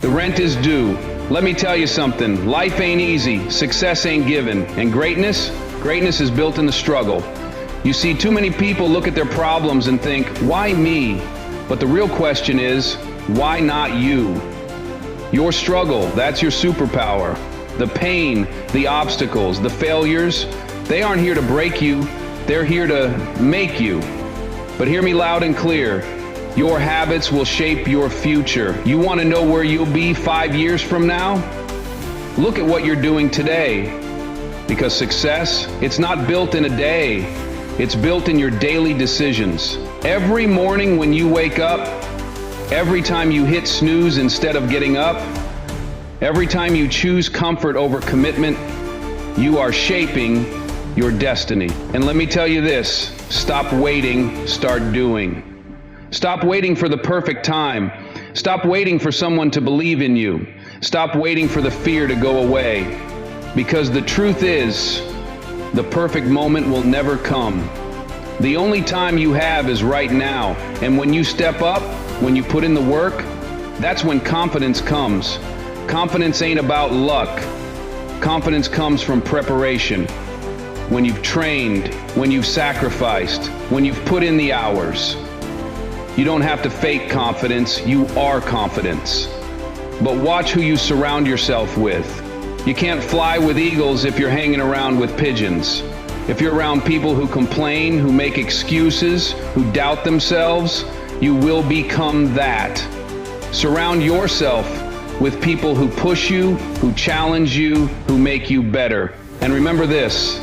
The rent is due. Let me tell you something. Life ain't easy. Success ain't given. And greatness is built in the struggle. You see, too many people look at their problems and think, why me? But the real question is, why not you? Your struggle, that's your superpower. The pain, the obstacles, the failures, they aren't here to break you. They're here to make you. But hear me loud and clear. Your habits will shape your future. You want to know where you'll be 5 years from now? Look at what you're doing today. Because success, it's not built in a day. It's built in your daily decisions. Every morning when you wake up, every time you hit snooze instead of getting up, every time you choose comfort over commitment, you are shaping your destiny. And let me tell you this, stop waiting, start doing. Stop waiting for the perfect time. Stop waiting for someone to believe in you. Stop waiting for the fear to go away. Because the truth is, the perfect moment will never come. The only time you have is right now. And when you step up, when you put in the work, that's when confidence comes. Confidence ain't about luck. Confidence comes from preparation. When you've trained, when you've sacrificed, when you've put in the hours. You don't have to fake confidence, you are confidence. But watch who you surround yourself with. You can't fly with eagles if you're hanging around with pigeons. If you're around people who complain, who make excuses, who doubt themselves, you will become that. Surround yourself with people who push you, who challenge you, who make you better. And remember this,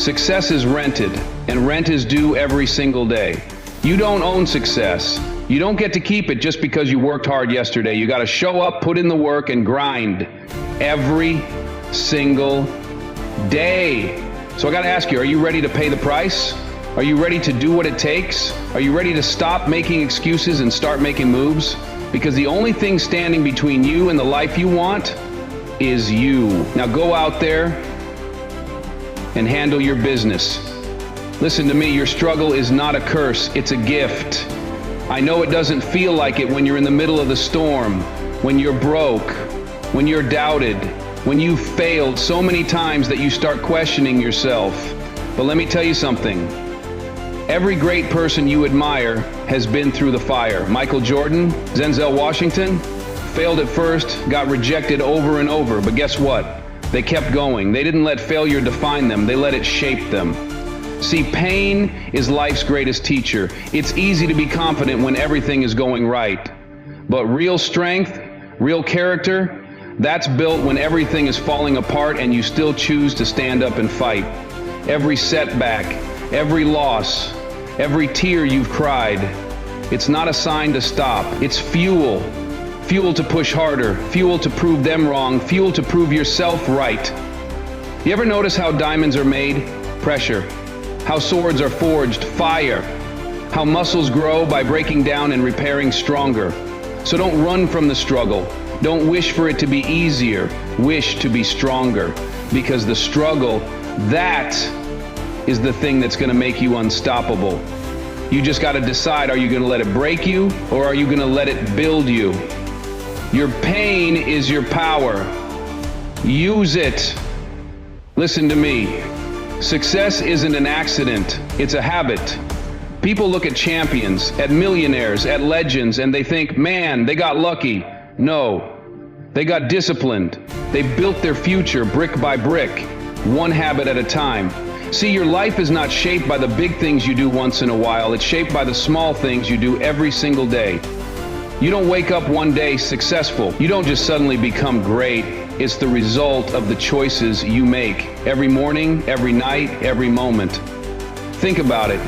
success is rented, and rent is due every single day. You don't own success. You don't get to keep it just because you worked hard yesterday. You got to show up, put in the work, and grind every single day. So I got to ask you, are you ready to pay the price? Are you ready to do what it takes? Are you ready to stop making excuses and start making moves? Because the only thing standing between you and the life you want is you. Now go out there and handle your business. Listen to me, your struggle is not a curse, it's a gift. I know it doesn't feel like it when you're in the middle of the storm, when you're broke, when you're doubted, when you've failed so many times that you start questioning yourself. But let me tell you something. Every great person you admire has been through the fire. Michael Jordan, Denzel Washington, failed at first, got rejected over and over, but guess what? They kept going. They didn't let failure define them, they let it shape them. See, pain is life's greatest teacher. It's easy to be confident when everything is going right. But real strength, real character, that's built when everything is falling apart and you still choose to stand up and fight. Every setback, every loss, every tear you've cried, it's not a sign to stop. It's fuel. Fuel to push harder, fuel to prove them wrong, fuel to prove yourself right. You ever notice how diamonds are made? Pressure. How swords are forged? Fire. How muscles grow by breaking down and repairing stronger. So don't run from the struggle. Don't wish for it to be easier. Wish to be stronger. Because the struggle, that is the thing that's going to make you unstoppable. You just got to decide, are you going to let it break you or are you going to let it build you? Your pain is your power. Use it. Listen to me. Success isn't an accident, it's a habit. People look at champions, at millionaires, at legends, and they think, man, they got lucky. No, they got disciplined. They built their future brick by brick, one habit at a time. See, your life is not shaped by the big things you do once in a while, it's shaped by the small things you do every single day. You don't wake up one day successful. You don't just suddenly become great. It's the result of the choices you make every morning, every night, every moment. Think about it.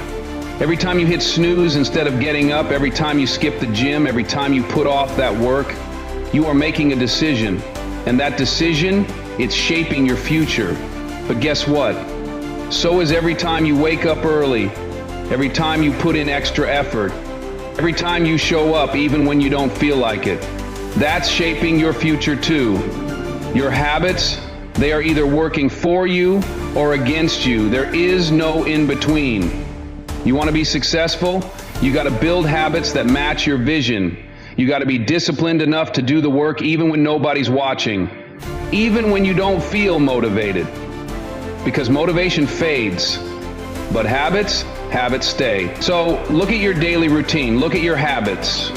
Every time you hit snooze instead of getting up, every time you skip the gym, every time you put off that work, you are making a decision. And that decision, it's shaping your future. But guess what? So is every time you wake up early, every time you put in extra effort, every time you show up even when you don't feel like it. That's shaping your future too. Your habits, they are either working for you or against you. There is no in between. You want to be successful? You got to build habits that match your vision. You got to be disciplined enough to do the work even when nobody's watching, even when you don't feel motivated. Because motivation fades, but habits stay. So look at your daily routine, look at your habits.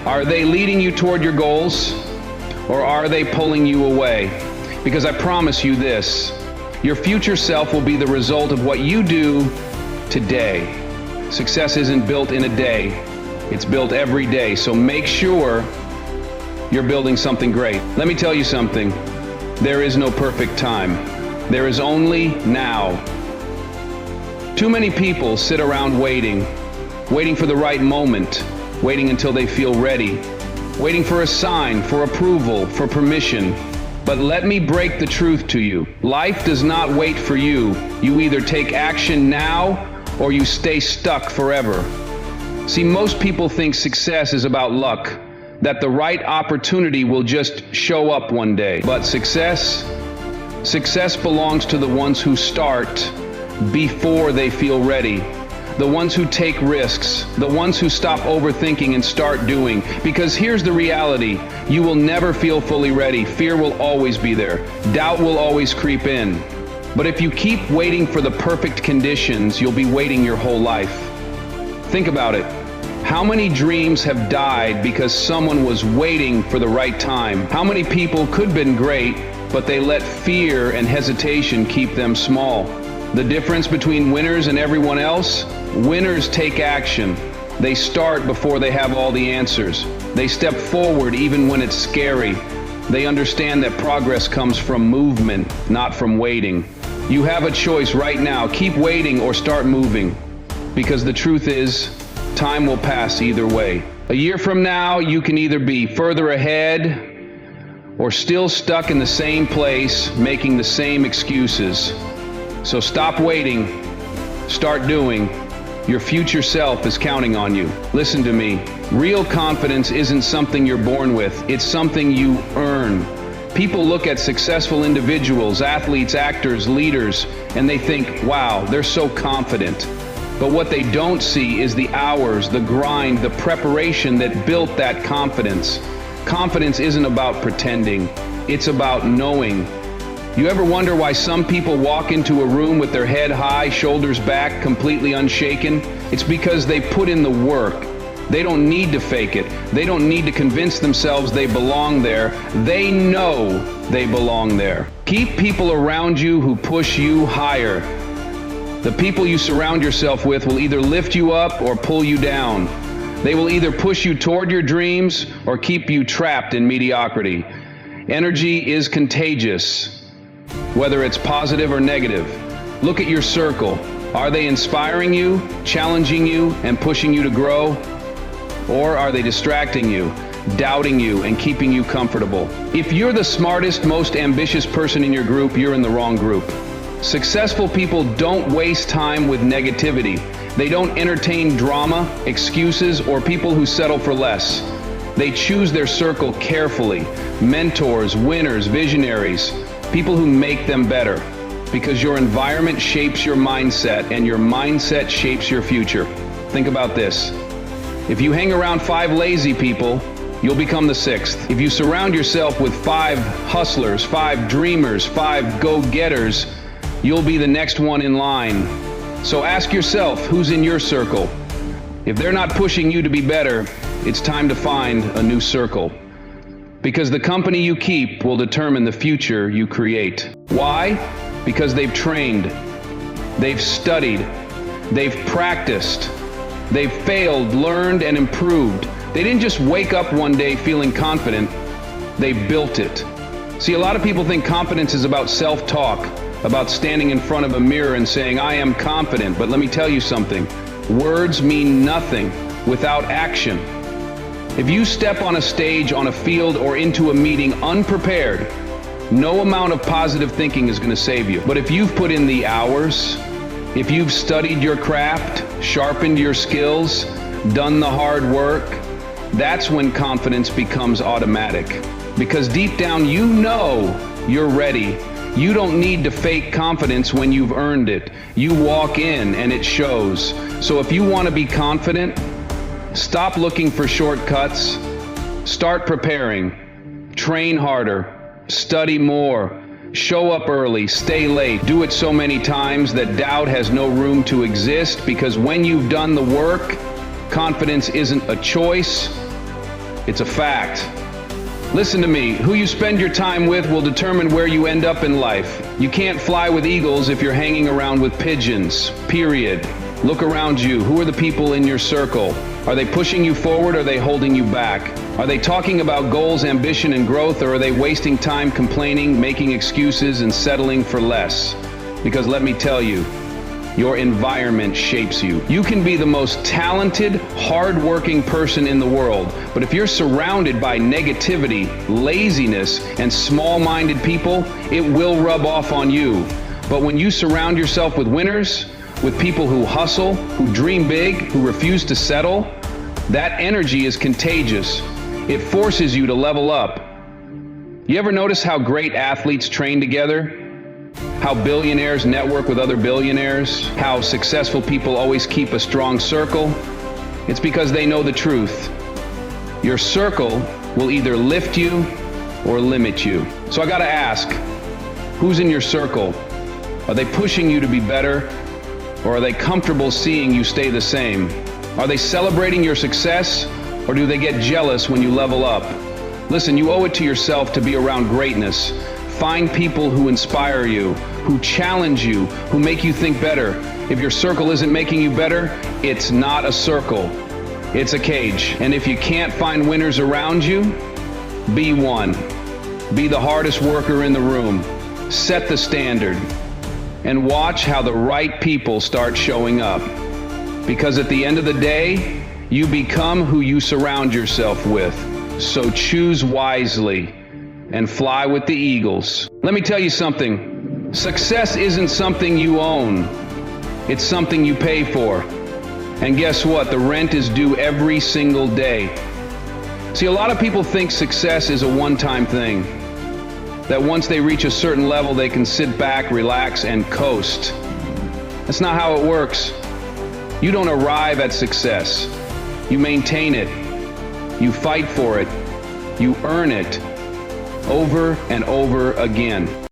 Are they leading you toward your goals, or are they pulling you away? Because I promise you this, your future self will be the result of what you do today. Success isn't built in a day, it's built every day. So make sure you're building something great. Let me tell you something, there is no perfect time. There is only now. Too many people sit around waiting for the right moment, waiting until they feel ready, waiting for a sign, for approval, for permission. But let me break the truth to you. Life does not wait for you. You either take action now or you stay stuck forever. See, most people think success is about luck, that the right opportunity will just show up one day. But success belongs to the ones who start before they feel ready. The ones who take risks, the ones who stop overthinking and start doing. Because here's the reality, you will never feel fully ready. Fear will always be there. Doubt will always creep in. But if you keep waiting for the perfect conditions, you'll be waiting your whole life. Think about it. How many dreams have died because someone was waiting for the right time? How many people could have been great, but they let fear and hesitation keep them small? The difference between winners and everyone else? Winners take action. They start before they have all the answers. They step forward even when it's scary. They understand that progress comes from movement, not from waiting. You have a choice right now. Keep waiting or start moving. Because the truth is, time will pass either way. A year from now, you can either be further ahead or still stuck in the same place, making the same excuses. So stop waiting, start doing. Your future self is counting on you. Listen to me. Real confidence isn't something you're born with. It's something you earn. People look at successful individuals, athletes, actors, leaders, and they think, wow, they're so confident. But what they don't see is the hours, the grind, the preparation that built that confidence. Confidence isn't about pretending. It's about knowing. You ever wonder why some people walk into a room with their head high, shoulders back, completely unshaken? It's because they put in the work. They don't need to fake it. They don't need to convince themselves they belong there. They know they belong there. Keep people around you who push you higher. The people you surround yourself with will either lift you up or pull you down. They will either push you toward your dreams or keep you trapped in mediocrity. Energy is contagious, whether it's positive or negative. Look at your circle. Are they inspiring you, challenging you, and pushing you to grow? Or are they distracting you, doubting you, and keeping you comfortable? If you're the smartest, most ambitious person in your group, you're in the wrong group. Successful people don't waste time with negativity. They don't entertain drama, excuses, or people who settle for less. They choose their circle carefully. Mentors, winners, visionaries, people who make them better. Because your environment shapes your mindset, and your mindset shapes your future. Think about this. If you hang around 5 lazy people, you'll become the 6th. If you surround yourself with 5 hustlers, 5 dreamers, 5 go-getters, you'll be the next one in line. So ask yourself, who's in your circle? If they're not pushing you to be better, it's time to find a new circle. Because the company you keep will determine the future you create. Why? Because they've trained, they've studied, they've practiced, they've failed, learned, and improved. They didn't just wake up one day feeling confident, they built it. See, a lot of people think confidence is about self-talk, about standing in front of a mirror and saying, I am confident. But let me tell you something, words mean nothing without action. If you step on a stage, on a field, or into a meeting unprepared, no amount of positive thinking is going to save you. But if you've put in the hours, if you've studied your craft, sharpened your skills, done the hard work, that's when confidence becomes automatic. Because deep down, you know you're ready. You don't need to fake confidence when you've earned it. You walk in and it shows. So if you want to be confident, Stop looking for shortcuts. Start preparing. Train harder. Study more. Show up early. Stay late. Do it so many times that doubt has no room to exist, because when you've done the work, confidence isn't a choice, it's a fact. Listen to me. Who you spend your time with will determine where you end up in life. You can't fly with eagles if you're hanging around with pigeons. Period. Look around you. Who are the people in your circle? Are they pushing you forward or are they holding you back? Are they talking about goals, ambition, and growth, or are they wasting time complaining, making excuses, and settling for less? Because let me tell you, your environment shapes you. You can be the most talented, hard-working person in the world, but if you're surrounded by negativity, laziness, and small-minded people, it will rub off on you. But when you surround yourself with winners, with people who hustle, who dream big, who refuse to settle, that energy is contagious. It forces you to level up. You ever notice how great athletes train together? How billionaires network with other billionaires? How successful people always keep a strong circle? It's because they know the truth. Your circle will either lift you or limit you. So I gotta ask, who's in your circle? Are they pushing you to be better, or are they comfortable seeing you stay the same? Are they celebrating your success, or do they get jealous when you level up? Listen, you owe it to yourself to be around greatness. Find people who inspire you, who challenge you, who make you think better. If your circle isn't making you better, it's not a circle. It's a cage. And if you can't find winners around you, be one. Be the hardest worker in the room. Set the standard. And watch how the right people start showing up. Because at the end of the day, you become who you surround yourself with. So choose wisely and fly with the eagles. Let me tell you something. Success isn't something you own. It's something you pay for. And guess what? The rent is due every single day. See, a lot of people think success is a one-time thing. That once they reach a certain level, they can sit back, relax, and coast. That's not how it works. You don't arrive at success. You maintain it. You fight for it. You earn it over and over again.